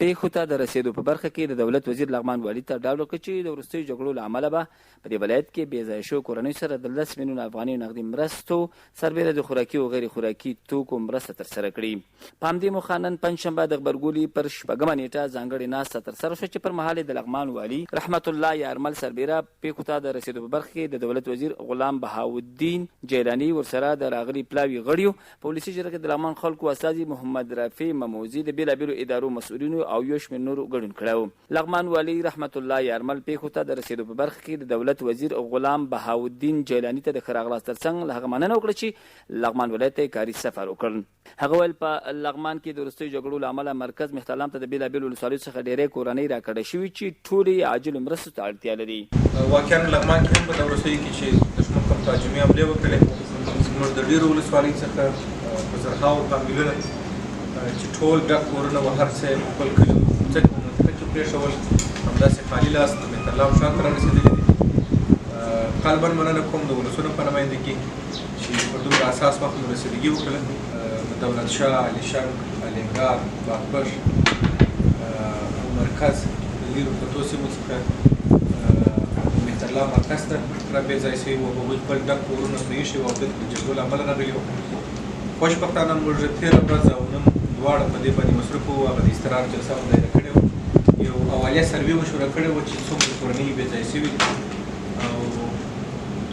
پېښو ته د رسېدو په برخه کې د دولت وزیر لغمان والي ته ډاډ ورکړ چې د ورستيو جګړو له امله به په دې ولایت کې بې ځایه شوو کورنیو سره د 10 ملیونه افغانیو نغدي مرستو سربېره د خوراکي او غیر خوراکي توکو مرسته ترسره کړي. په همدې موخه نن پنجشنبه د غبرګولي پر 4مه نیټه ځانګړې ناسته ترسره شوه چې پر مهال د لغمان والي رحمت الله یا ارمل سربېره پېښو ته د رسېدو په برخه کې د دولت وزیر غلام بهاودین جیلاني ورسره د راغلي پلاوي غړیو په ولسي جرګه کې د لغمان خلکو استازي محمد رفیع مموزي د بېلابېلو ادارو مسؤلینو او یو شمېر نورو ګډون کړی. لغمان والي رحمت الله یارمل پېښو ته د رسېدو په برخه کې د دولت وزیر غلام بهاودین جیلاني ته د ښه راغلاست ترڅنګ له هغه مننه وکړه چې لغمان ولایت ته کاري سفر وکړ. هغه ویل په لغمان کې د وروستیو جګړو له امله مرکز مهتلام ته د بېلابېلو ولسوالیو څخه ډېری کورنۍ راکډه شوي چې ټولې عاجلو مرستو ته اړتیا لري. واقعا لغمان کې هم په دغه وروستیو کې چې دښمن کوم تهاجمي حملې وکړې زموږ د ډېرو ولسوالیو څخه په زرهاوو په میلیونه چې ټول ډک کورونه و هر څه خپل کلي ځکه په منطقه کې پرېښول همداسې خالي لاس د مهتلام ښار ته رارسېدلي دي. قلبا مننه کوم د ولسونو په نمایندګي چې په دومره اساس وخت مو رسېدګي وکړه د دولت شاه علیشنګ الینګار باغبش او مرکز د لیرو پرتو سیمو څخه مهتلام مرکز ته را بې ځای شوي وو. هغوی خپل ډک کورونه پرې ایښي وو او دلته د جګړو له امله راغلي وو. خوشبختانه موږ تېره ورځ او نن دواړه په دې باندې مصروف وو. هغه د استقرار جلسه مو دایره کړې وه. یو اولیه سروې مشوره کړې وه چې څومره کورنۍ بې ځای شوي دي او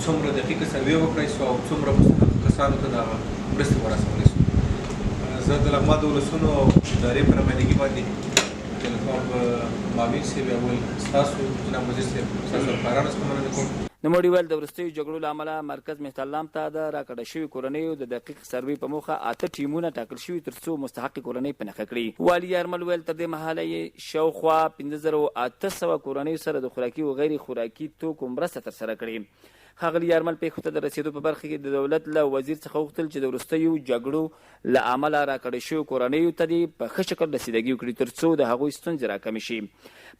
څومره دقیقه سروې وکړی سوه او څومره مستحقو کسانو ته دغه مرستې ورسولی سوه. زه د لغمان د ولسونو او ادارې په نمایندګي باندې د لغمان معاون صاحب اول ستاسو جناب وزیر صاحب ستاسو همکارانو څخه مننه کوم. نوموړي ویل د وروستیو جګړو له امله مرکز مهتلام ته د راکډه شوي کورنیو د دقیق سروې په موخه 8 ټیمونه ټاکل شوي تر څو مستحقې کورنۍ په نښه کړي. والي یارمل ویل تر دې مهاله یې شاوخوا 15800 کورنیو سره د خوراکي او غیر خوراکي توکو مرسته ترسره کړې. ښاغلي یارمل پېښو ته د رسېدو په برخه کې د دولت له وزیر څخه وغوښتل چې د وروستیو جګړو له امله راکډه شویو کورنیو ته دې په ښه شکل رسیدګي وکړي تر څو د هغوی ستونزې راکمې شي.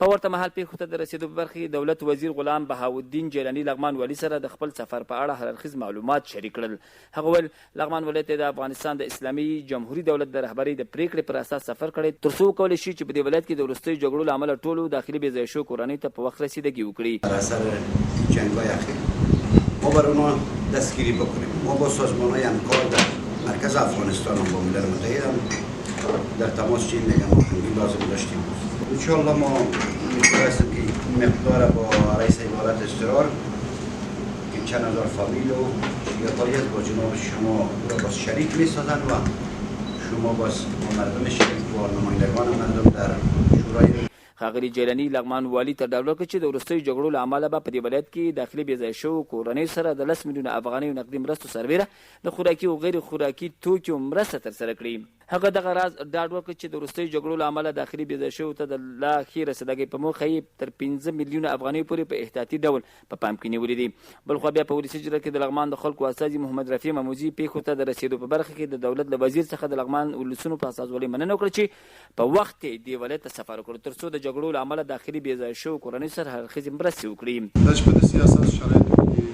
په ورته مهال پېښو ته د رسېدو په برخه کې دولت وزیر غلام بهاودین جیلاني لغمان والي سره د خپل سفر په اړه هررخیز معلومات شریک کړل. هغه ویل لغمان ولایت د افغانستان د اسلامي جمهوري دولت د رهبرۍ د پرېکړې پر اساس سفر کړی تر څو وکولی شي چې په دې ولایت کې د وروستیو جګړو له امله ټولو داخلي بې ځایه شویو کورنیو ته په وخت رسیدګي وکړي. ما بر اونا دستگیری بکنیم. ما با سازمان‌های همکار در مرکز افغانستان و با ملل متحد هم در تماس چین هماهنگی لازم داشتیم. انشاءالله ما می‌خواستیم که این مقدار با رئیس ایالت استقرار که چند هزار فامیل و شرکایی از با جناب شما را باز شریک می‌سازند و شما باز با مردم شریک و نمایندگان مردم در شورای ښاغلي جیلاني لغمان والي ته ډاډ ورکړ چې د وروستیو جګړو له امله به په دې ولایت کې داخلي بې ځایه شویو کورنیو سره د 10 ملیونه افغانیو نغدي مرستو سربېره د خوراکي او غیر خوراکي توکو مرسته ترسره کړي. هغه دغه راز ډاډ ورکړ چې د وروستیو جګړو له امله داخلي بې ځایه شویو ته د لا ښې رسېدګۍ په موخه یې تر 15 ملیونه افغانیو پورې په احتیاطي ډول په پام کې نیولي دي. بلخوا بیا په ولسي جرګه کې د لغمان د خلکو استازي محمد رفیع مموزي پېښو ته د رسېدو په برخه کې د دولت له وزیر څخه د لغمان ولسونو په استازولۍ مننه وکړه چې په وخت یې دې ولایت ته سفر وکړ تر څو د جګړو له امله داخلي بې ځایه شویو کورنیو سره هررخیزې مرستې وکړي. دا چې په داسې اساس شرایطو کې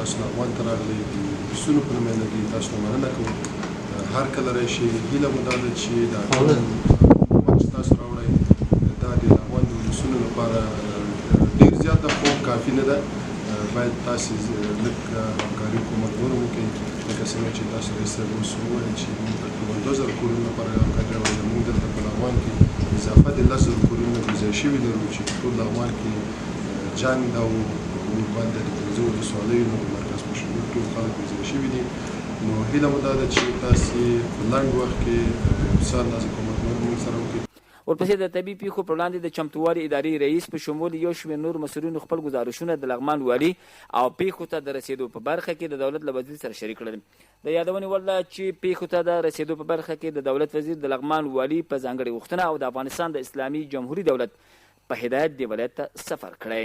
تاسو لغمان ته راغلئ د ولسونو په نمایندګۍ تاسو ته مننه کوم. هر کله راشئ هیله مو دا ده چې دا معلومات چې تاسو راوړئ دا د لغمان د ولسونو لپاره ډېر زیات ده خو کافي نه ده. باید تاسې لږ همکاري کومک نور وکړئ لکه څنګه چې تاسو رئیس صاحب اوس وویل چې موږ تقریبا 2000 کورونو لپاره همکاري راوړې. موږ دلته په لغمان کې اضافه د 10,000 کورونه بې ځای شوي لرو چې ټول لغمان کې جنګ او ورباندې د 15 ولسوالیو نو مرکز پېښور ټول خلک بې ځای شوي دي. نو هیله مو دا ده چې تاسې په لنډ وخت کې مثال داسې کومک نور موږ سره وکړئ. ورپسې د طبي پیښو پر وړاندې د چمتووالي ادارې رئیس په شمول یو شمېر نور مسؤلینو خپل ګزارشونه د لغمان والي او پیښو ته د رسېدو په برخه کې د دولت له وزیر سره شریک کړل. د یادونې وړ ده چې پیښو ته د رسېدو په برخه کې د دولت وزیر د لغمان والي په ځانګړې غوښتنه او د افغانستان د اسلامي جمهوري دولت په هدایت دې ولایت ته سفر کړی.